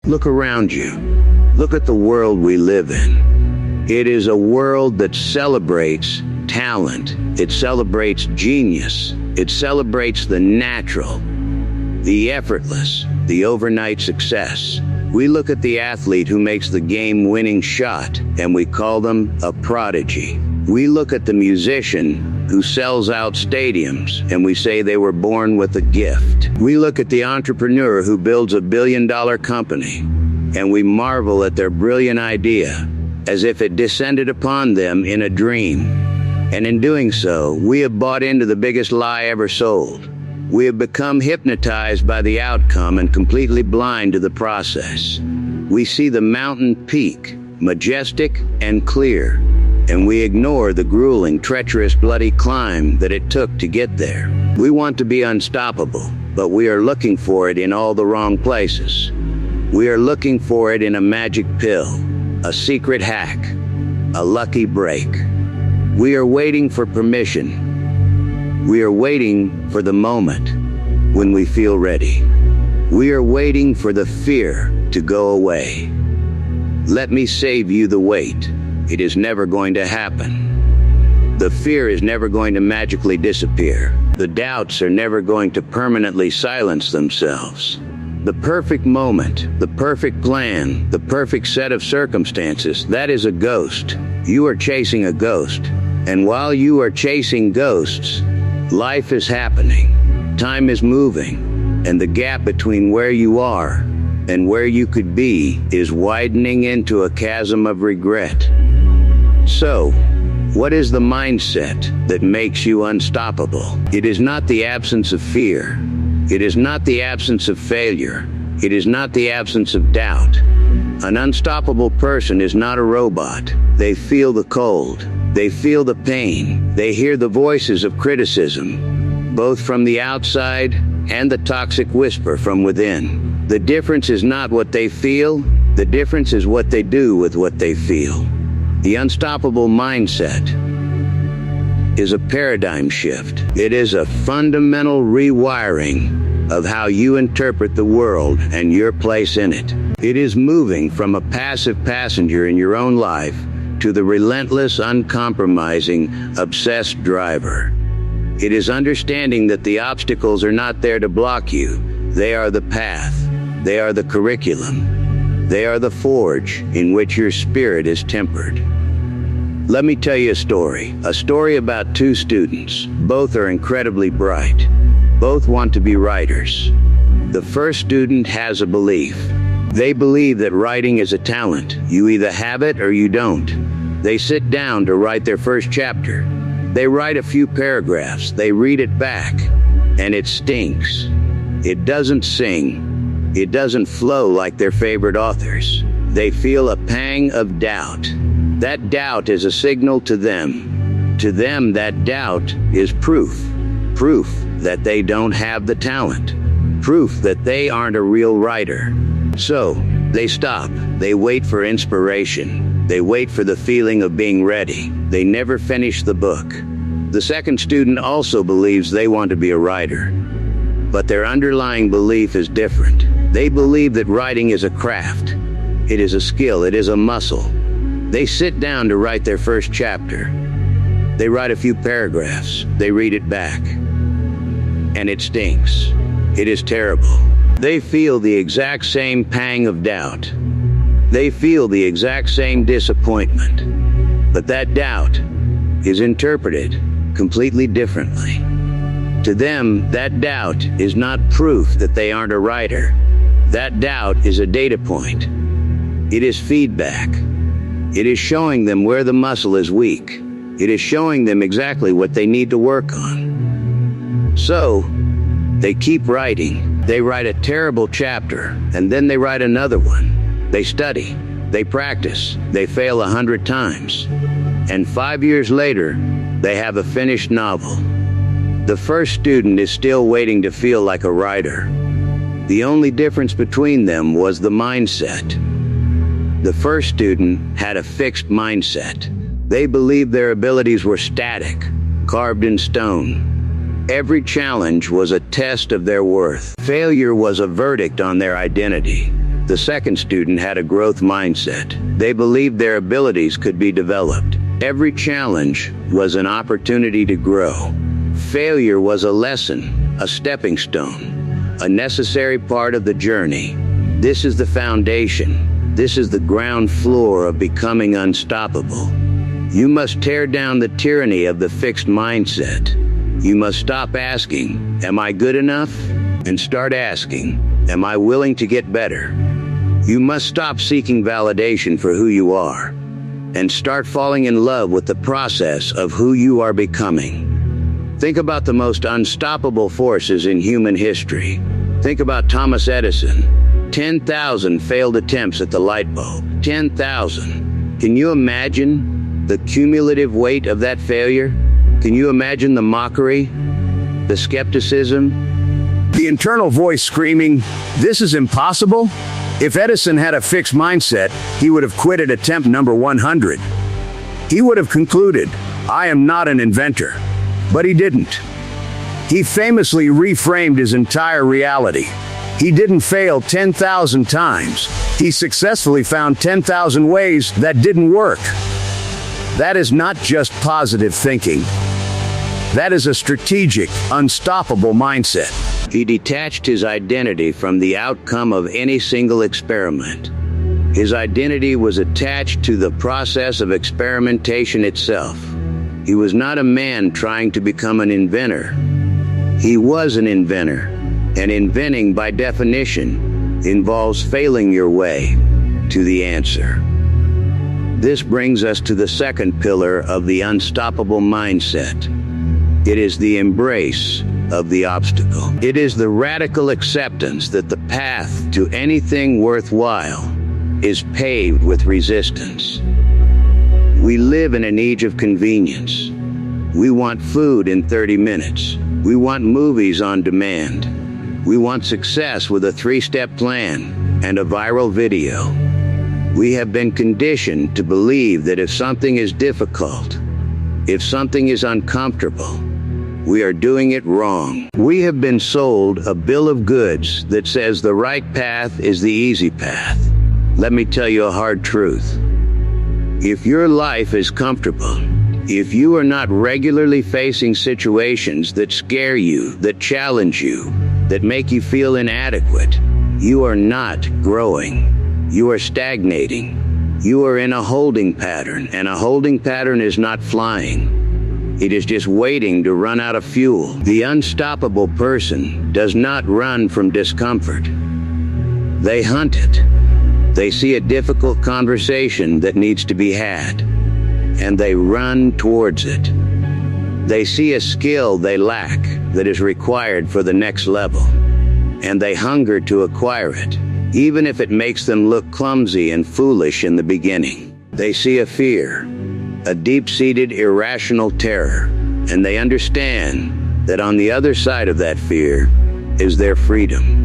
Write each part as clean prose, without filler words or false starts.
Look around you. Look at the world we live in. It is a world that celebrates talent. It celebrates genius. It celebrates the natural, the effortless, the overnight success. We look at the athlete who makes the game-winning shot, and we call them a prodigy. We look at the musician who sells out stadiums, and we say they were born with a gift. We look at the entrepreneur who builds a billion-dollar company, and we marvel at their brilliant idea, as if it descended upon them in a dream. And in doing so, we have bought into the biggest lie ever sold. We have become hypnotized by the outcome and completely blind to the process. We see the mountain peak, majestic and clear, and we ignore the grueling, treacherous, bloody climb that it took to get there. We want to be unstoppable, but we are looking for it in all the wrong places. We are looking for it in a magic pill, a secret hack, a lucky break. We are waiting for permission. We are waiting for the moment when we feel ready. We are waiting for the fear to go away. Let me save you the wait. It is never going to happen. The fear is never going to magically disappear. The doubts are never going to permanently silence themselves. The perfect moment, the perfect plan, the perfect set of circumstances, that is a ghost. You are chasing a ghost. And while you are chasing ghosts, life is happening. Time is moving. And the gap between where you are and where you could be is widening into a chasm of regret. So, what is the mindset that makes you unstoppable? It is not the absence of fear. It is not the absence of failure. It is not the absence of doubt. An unstoppable person is not a robot. They feel the cold. They feel the pain. They hear the voices of criticism, both from the outside and the toxic whisper from within. The difference is not what they feel. The difference is what they do with what they feel. The unstoppable mindset is a paradigm shift. It is a fundamental rewiring of how you interpret the world and your place in it. It is moving from a passive passenger in your own life to the relentless, uncompromising, obsessed driver. It is understanding that the obstacles are not there to block you. They are the path. They are the curriculum. They are the forge in which your spirit is tempered. Let me tell you a story about two students. Both are incredibly bright. Both want to be writers. The first student has a belief. They believe that writing is a talent. You either have it or you don't. They sit down to write their first chapter. They write a few paragraphs. They read it back, and it stinks. It doesn't sing. It doesn't flow like their favorite authors. They feel a pang of doubt. That doubt is a signal to them. To them, that doubt is proof. Proof that they don't have the talent. Proof that they aren't a real writer. So, they stop. They wait for inspiration. They wait for the feeling of being ready. They never finish the book. The second student also believes they want to be a writer. But their underlying belief is different. They believe that writing is a craft. It is a skill. It is a muscle. They sit down to write their first chapter. They write a few paragraphs. They read it back. And it stinks. It is terrible. They feel the exact same pang of doubt. They feel the exact same disappointment. But that doubt is interpreted completely differently. To them, that doubt is not proof that they aren't a writer. That doubt is a data point. It is feedback. It is showing them where the muscle is weak. It is showing them exactly what they need to work on. So, they keep writing. They write a terrible chapter, and then they write another one. They study. They practice. They fail 100 times. And 5 years later, they have a finished novel. The first student is still waiting to feel like a writer. The only difference between them was the mindset. The first student had a fixed mindset. They believed their abilities were static, carved in stone. Every challenge was a test of their worth. Failure was a verdict on their identity. The second student had a growth mindset. They believed their abilities could be developed. Every challenge was an opportunity to grow. Failure was a lesson, a stepping stone, a necessary part of the journey. This is the foundation. This is the ground floor of becoming unstoppable. You must tear down the tyranny of the fixed mindset. You must stop asking, "Am I good enough?" and start asking, "Am I willing to get better?" You must stop seeking validation for who you are and start falling in love with the process of who you are becoming. Think about the most unstoppable forces in human history. Think about Thomas Edison. 10,000 failed attempts at the light bulb. 10,000. Can you imagine the cumulative weight of that failure? Can you imagine the mockery, the skepticism, the internal voice screaming, "This is impossible"? If Edison had a fixed mindset, he would have quit at attempt number 100. He would have concluded, "I am not an inventor." But he didn't. He famously reframed his entire reality. He didn't fail 10,000 times. He successfully found 10,000 ways that didn't work. That is not just positive thinking. That is a strategic, unstoppable mindset. He detached his identity from the outcome of any single experiment. His identity was attached to the process of experimentation itself. He was not a man trying to become an inventor. He was an inventor, and inventing, by definition, involves failing your way to the answer. This brings us to the second pillar of the unstoppable mindset. It is the embrace of the obstacle. It is the radical acceptance that the path to anything worthwhile is paved with resistance. We live in an age of convenience. We want food in 30 minutes. We want movies on demand. We want success with a 3-step plan and a viral video. We have been conditioned to believe that if something is difficult, if something is uncomfortable, we are doing it wrong. We have been sold a bill of goods that says the right path is the easy path. Let me tell you a hard truth. If your life is comfortable, if you are not regularly facing situations that scare you, that challenge you, that make you feel inadequate, you are not growing. You are stagnating. You are in a holding pattern, and a holding pattern is not flying. It is just waiting to run out of fuel. The unstoppable person does not run from discomfort. They hunt it. They see a difficult conversation that needs to be had, and they run towards it. They see a skill they lack that is required for the next level, and they hunger to acquire it, even if it makes them look clumsy and foolish in the beginning. They see a fear, a deep-seated irrational terror, and they understand that on the other side of that fear is their freedom.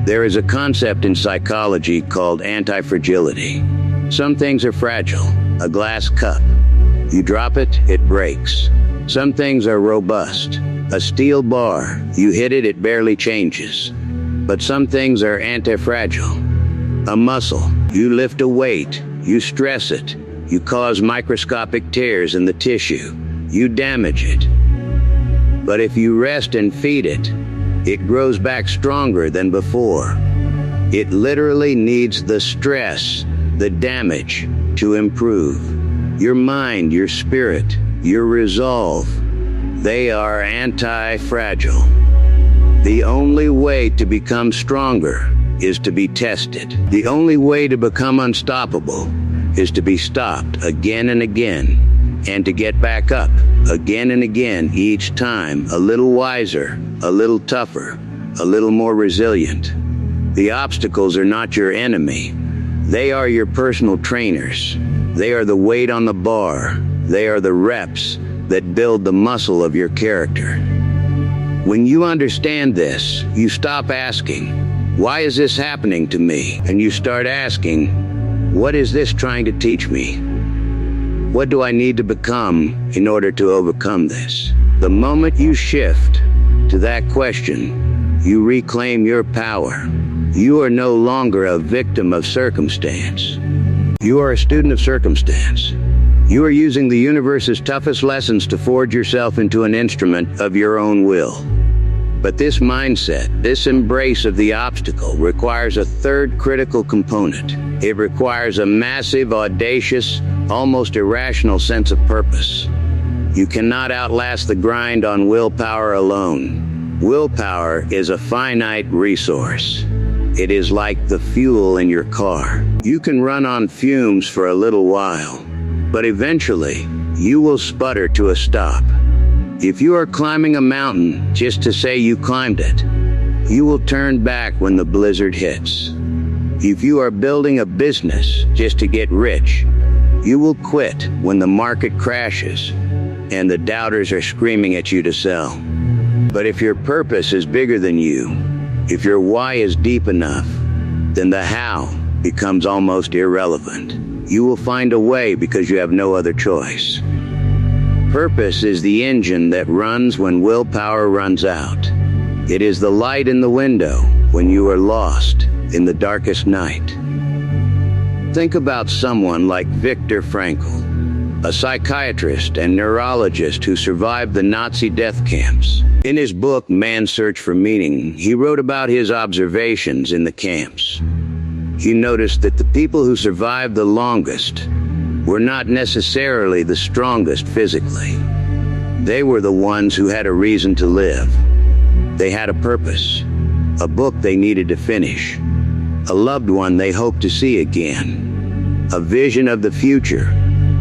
There is a concept in psychology called anti-fragility. Some things are fragile, a glass cup. You drop it, it breaks. Some things are robust, a steel bar. You hit it, it barely changes. But some things are anti-fragile. A muscle. You lift a weight, you stress it, you cause microscopic tears in the tissue, you damage it. But if you rest and feed it, it grows back stronger than before. It literally needs the stress, the damage, to improve. Your mind, your spirit, your resolve, they are anti-fragile. The only way to become stronger is to be tested. The only way to become unstoppable is to be stopped again and again, and to get back up again and again, each time a little wiser, a little tougher, a little more resilient. The obstacles are not your enemy. They are your personal trainers. They are the weight on the bar. They are the reps that build the muscle of your character. When you understand this, you stop asking, "Why is this happening to me?" And you start asking, "What is this trying to teach me? What do I need to become in order to overcome this?" The moment you shift to that question, you reclaim your power. You are no longer a victim of circumstance. You are a student of circumstance. You are using the universe's toughest lessons to forge yourself into an instrument of your own will. But this mindset, this embrace of the obstacle, requires a third critical component. It requires a massive, audacious, almost irrational sense of purpose. You cannot outlast the grind on willpower alone. Willpower is a finite resource. It is like the fuel in your car. You can run on fumes for a little while, but eventually, you will sputter to a stop. If you are climbing a mountain just to say you climbed it, you will turn back when the blizzard hits. If you are building a business just to get rich, you will quit when the market crashes and the doubters are screaming at you to sell. But if your purpose is bigger than you, if your why is deep enough, then the how becomes almost irrelevant. You will find a way because you have no other choice. Purpose is the engine that runs when willpower runs out. It is the light in the window when you are lost in the darkest night. Think about someone like Viktor Frankl, a psychiatrist and neurologist who survived the Nazi death camps. In his book, Man's Search for Meaning, he wrote about his observations in the camps. He noticed that the people who survived the longest were not necessarily the strongest physically. They were the ones who had a reason to live. They had a purpose, a book they needed to finish, a loved one they hoped to see again, a vision of the future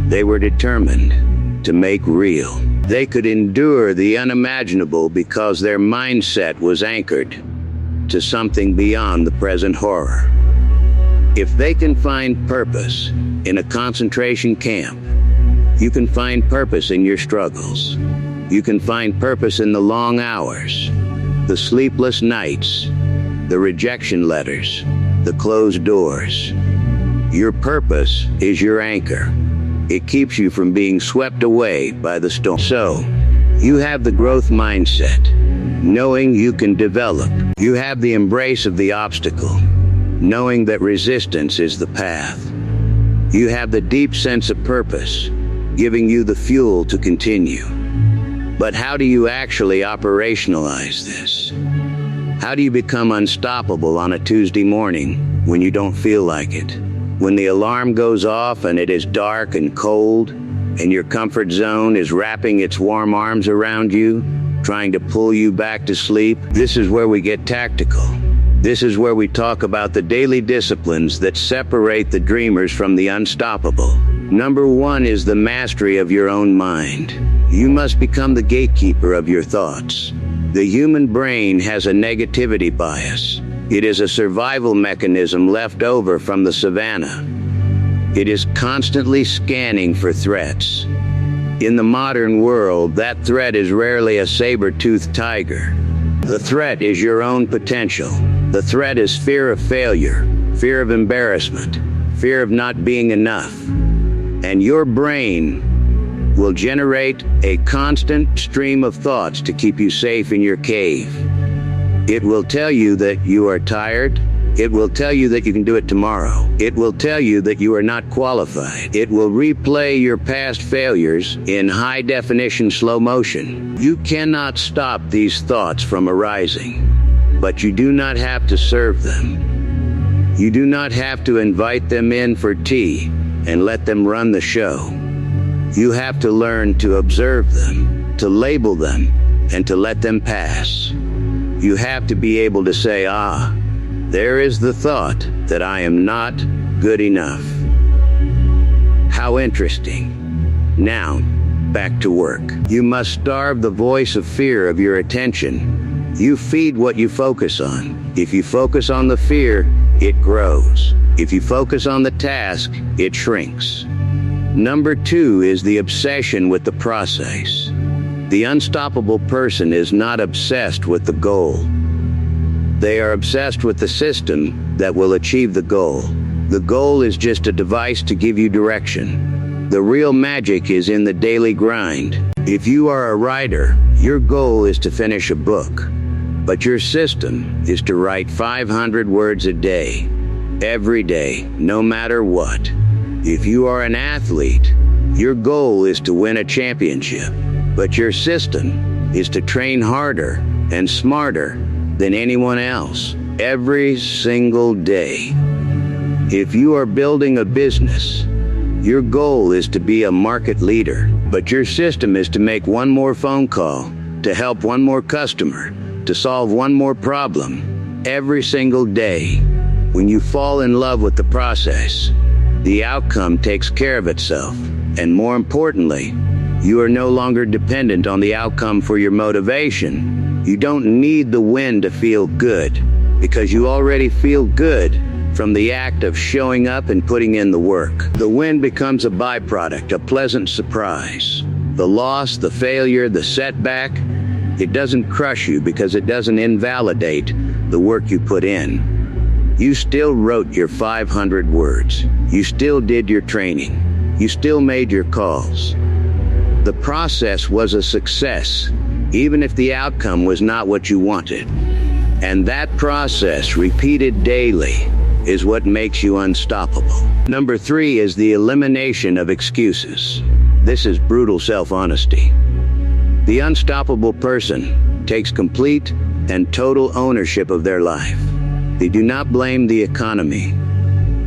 they were determined to make real. They could endure the unimaginable because their mindset was anchored to something beyond the present horror. If they can find purpose in a concentration camp, you can find purpose in your struggles. You can find purpose in the long hours, the sleepless nights, the rejection letters, the closed doors. Your purpose is your anchor. It keeps you from being swept away by the storm. So, you have the growth mindset, knowing you can develop. You have the embrace of the obstacle, knowing that resistance is the path. You have the deep sense of purpose, giving you the fuel to continue. But how do you actually operationalize this? How do you become unstoppable on a Tuesday morning when you don't feel like it? When the alarm goes off and it is dark and cold, and your comfort zone is wrapping its warm arms around you, trying to pull you back to sleep? This is where we get tactical. This is where we talk about the daily disciplines that separate the dreamers from the unstoppable. Number one is the mastery of your own mind. You must become the gatekeeper of your thoughts. The human brain has a negativity bias. It is a survival mechanism left over from the savannah. It is constantly scanning for threats. In the modern world, that threat is rarely a saber-toothed tiger. The threat is your own potential. The threat is fear of failure, fear of embarrassment, fear of not being enough. And your brain will generate a constant stream of thoughts to keep you safe in your cave. It will tell you that you are tired. It will tell you that you can do it tomorrow. It will tell you that you are not qualified. It will replay your past failures in high-definition slow motion. You cannot stop these thoughts from arising, but you do not have to serve them. You do not have to invite them in for tea and let them run the show. You have to learn to observe them, to label them, and to let them pass. You have to be able to say, there is the thought that I am not good enough. How interesting. Now, back to work. You must starve the voice of fear of your attention. You feed what you focus on. If you focus on the fear, it grows. If you focus on the task, it shrinks. Number two is the obsession with the process. The unstoppable person is not obsessed with the goal. They are obsessed with the system that will achieve the goal. The goal is just a device to give you direction. The real magic is in the daily grind. If you are a writer, your goal is to finish a book. But your system is to write 500 words a day, every day, no matter what. If you are an athlete, your goal is to win a championship. But your system is to train harder and smarter than anyone else every single day. If you are building a business, your goal is to be a market leader, but your system is to make one more phone call, to help one more customer, to solve one more problem every single day. When you fall in love with the process, the outcome takes care of itself. And more importantly, you are no longer dependent on the outcome for your motivation. You don't need the win to feel good, because you already feel good from the act of showing up and putting in the work. The win becomes a byproduct, a pleasant surprise. The loss, the failure, the setback, it doesn't crush you because it doesn't invalidate the work you put in. You still wrote your 500 words. You still did your training. You still made your calls. The process was a success, even if the outcome was not what you wanted. And that process, repeated daily, is what makes you unstoppable. Number 3 is the elimination of excuses. This is brutal self-honesty. The unstoppable person takes complete and total ownership of their life. They do not blame the economy.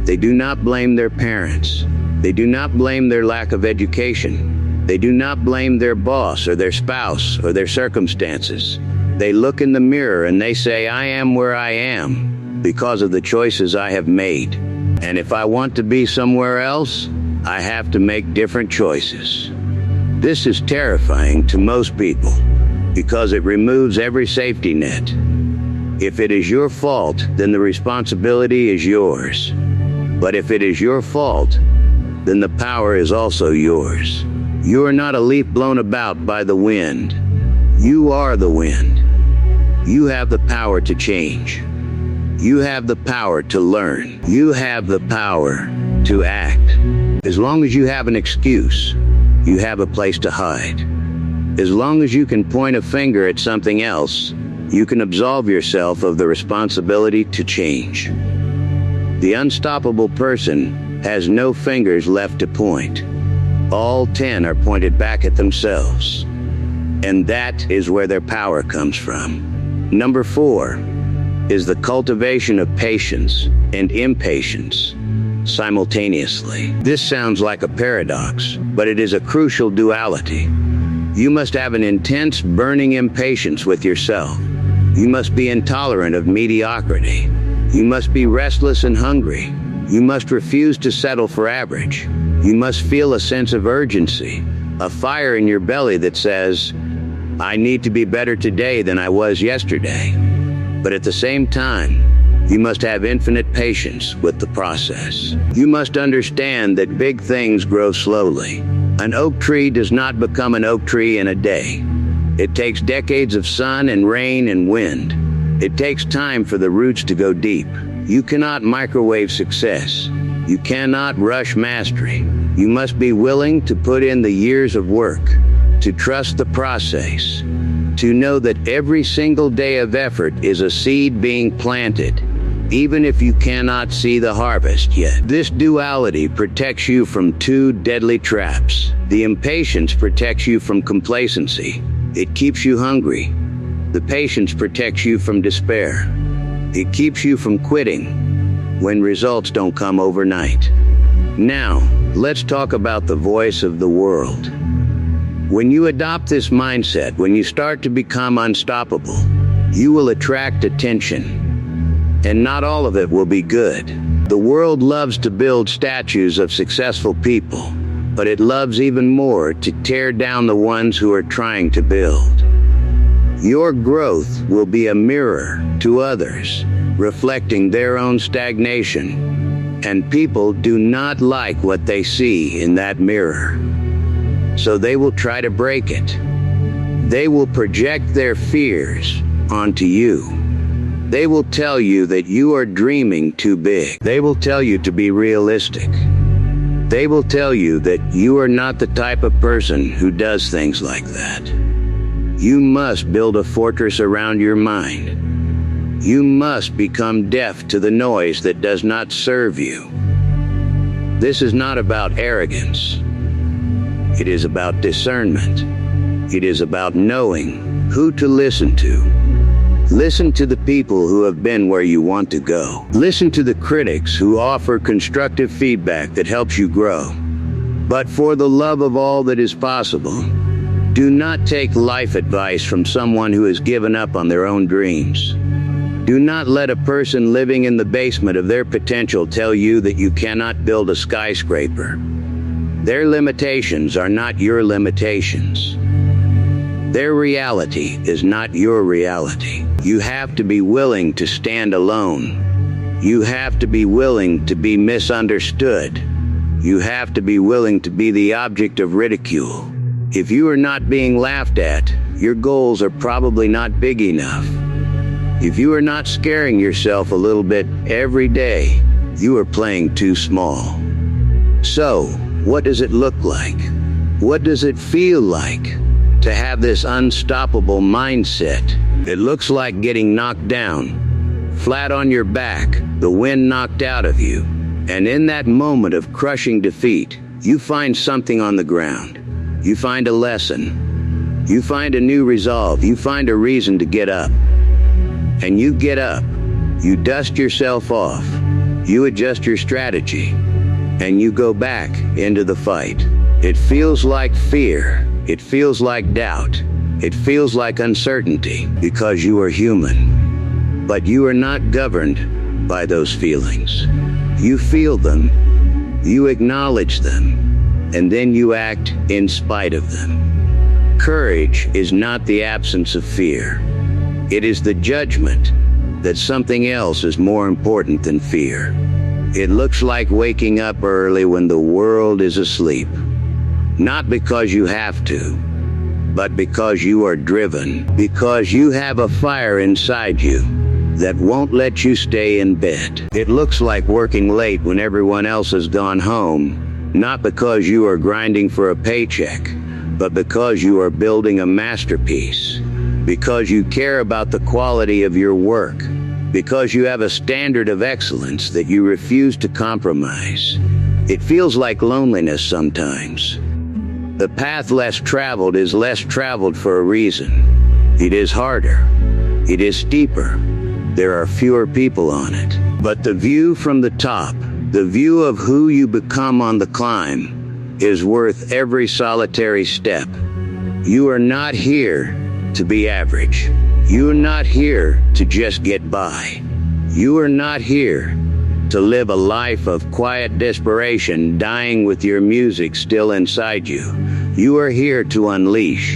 They do not blame their parents. They do not blame their lack of education. They do not blame their boss or their spouse or their circumstances. They look in the mirror and they say, I am where I am because of the choices I have made. And if I want to be somewhere else, I have to make different choices. This is terrifying to most people because it removes every safety net. If it is your fault, then the responsibility is yours. But if it is your fault, then the power is also yours. You are not a leaf blown about by the wind. You are the wind. You have the power to change. You have the power to learn. You have the power to act. As long as you have an excuse, you have a place to hide. As long as you can point a finger at something else, you can absolve yourself of the responsibility to change. The unstoppable person has no fingers left to point. All 10 are pointed back at themselves. And that is where their power comes from. Number 4 is the cultivation of patience and impatience simultaneously. This sounds like a paradox, but it is a crucial duality. You must have an intense, burning impatience with yourself. You must be intolerant of mediocrity. You must be restless and hungry. You must refuse to settle for average. You must feel a sense of urgency, a fire in your belly that says, I need to be better today than I was yesterday. But at the same time, you must have infinite patience with the process. You must understand that big things grow slowly. An oak tree does not become an oak tree in a day. It takes decades of sun and rain and wind. It takes time for the roots to go deep. You cannot microwave success. You cannot rush mastery. You must be willing to put in the years of work, to trust the process, to know that every single day of effort is a seed being planted, even if you cannot see the harvest yet. This duality protects you from 2 deadly traps. The impatience protects you from complacency. It keeps you hungry. The patience protects you from despair. It keeps you from quitting when results don't come overnight. Now, let's talk about the voice of the world. When you adopt this mindset, when you start to become unstoppable, you will attract attention. And not all of it will be good. The world loves to build statues of successful people, but it loves even more to tear down the ones who are trying to build. Your growth will be a mirror to others, reflecting their own stagnation. And people do not like what they see in that mirror. So they will try to break it. They will project their fears onto you. They will tell you that you are dreaming too big. They will tell you to be realistic. They will tell you that you are not the type of person who does things like that. You must build a fortress around your mind. You must become deaf to the noise that does not serve you. This is not about arrogance. It is about discernment. It is about knowing who to listen to. Listen to the people who have been where you want to go. Listen to the critics who offer constructive feedback that helps you grow. But for the love of all that is possible, do not take life advice from someone who has given up on their own dreams. Do not let a person living in the basement of their potential tell you that you cannot build a skyscraper. Their limitations are not your limitations. Their reality is not your reality. You have to be willing to stand alone. You have to be willing to be misunderstood. You have to be willing to be the object of ridicule. If you are not being laughed at, your goals are probably not big enough. If you are not scaring yourself a little bit every day, you are playing too small. So, what does it look like? What does it feel like to have this unstoppable mindset? It looks like getting knocked down, flat on your back, the wind knocked out of you. And in that moment of crushing defeat, you find something on the ground. You find a lesson. You find a new resolve. You find a reason to get up. And you get up. You dust yourself off. You adjust your strategy. And you go back into the fight. It feels like fear. It feels like doubt. It feels like uncertainty because you are human. But you are not governed by those feelings. You feel them. You acknowledge them. And then you act in spite of them. Courage is not the absence of fear. It is the judgment that something else is more important than fear. It looks like waking up early when the world is asleep. Not because you have to, but because you are driven. Because you have a fire inside you that won't let you stay in bed. It looks like working late when everyone else has gone home, not because you are grinding for a paycheck, but because you are building a masterpiece. Because you care about the quality of your work. Because you have a standard of excellence that you refuse to compromise. It feels like loneliness sometimes. The path less traveled is less traveled for a reason. It is harder. It is steeper. There are fewer people on it. But the view from the top, the view of who you become on the climb, is worth every solitary step. You are not here to be average. You are not here to just get by. You are not here to live a life of quiet desperation, dying with your music still inside you. You are here to unleash.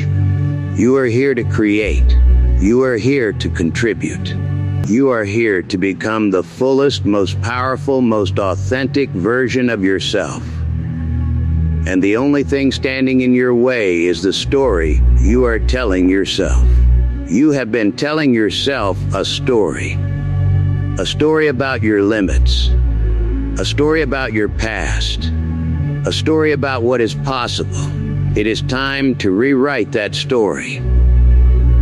You are here to create. You are here to contribute. You are here to become the fullest, most powerful, most authentic version of yourself. And the only thing standing in your way is the story you are telling yourself. You have been telling yourself a story about your limits, a story about your past, a story about what is possible. It is time to rewrite that story.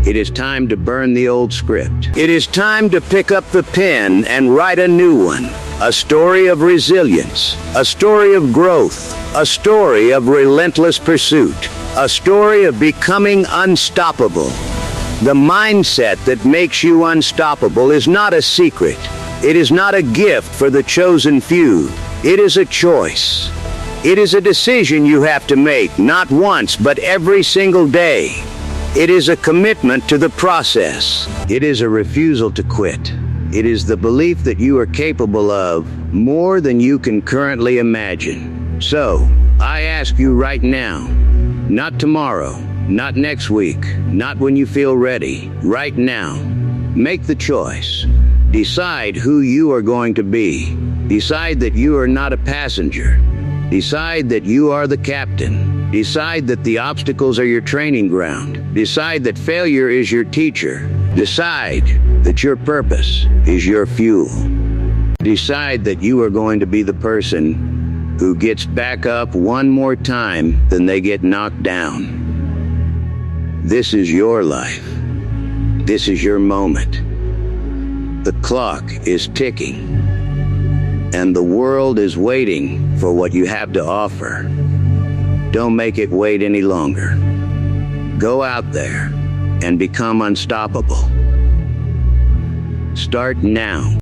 It is time to burn the old script. It is time to pick up the pen and write a new one. A story of resilience, a story of growth, a story of relentless pursuit, a story of becoming unstoppable. The mindset that makes you unstoppable is not a secret. It is not a gift for the chosen few. It is a choice. It is a decision you have to make, not once, but every single day. It is a commitment to the process. It is a refusal to quit. It is the belief that you are capable of more than you can currently imagine. So, I ask you right now, not tomorrow, not next week, not when you feel ready, right now, make the choice. Decide who you are going to be. Decide that you are not a passenger. Decide that you are the captain. Decide that the obstacles are your training ground. Decide that failure is your teacher. Decide that your purpose is your fuel. Decide that you are going to be the person who gets back up one more time than they get knocked down. This is your life. This is your moment. The clock is ticking, and the world is waiting for what you have to offer. Don't make it wait any longer. Go out there and become unstoppable. Start now.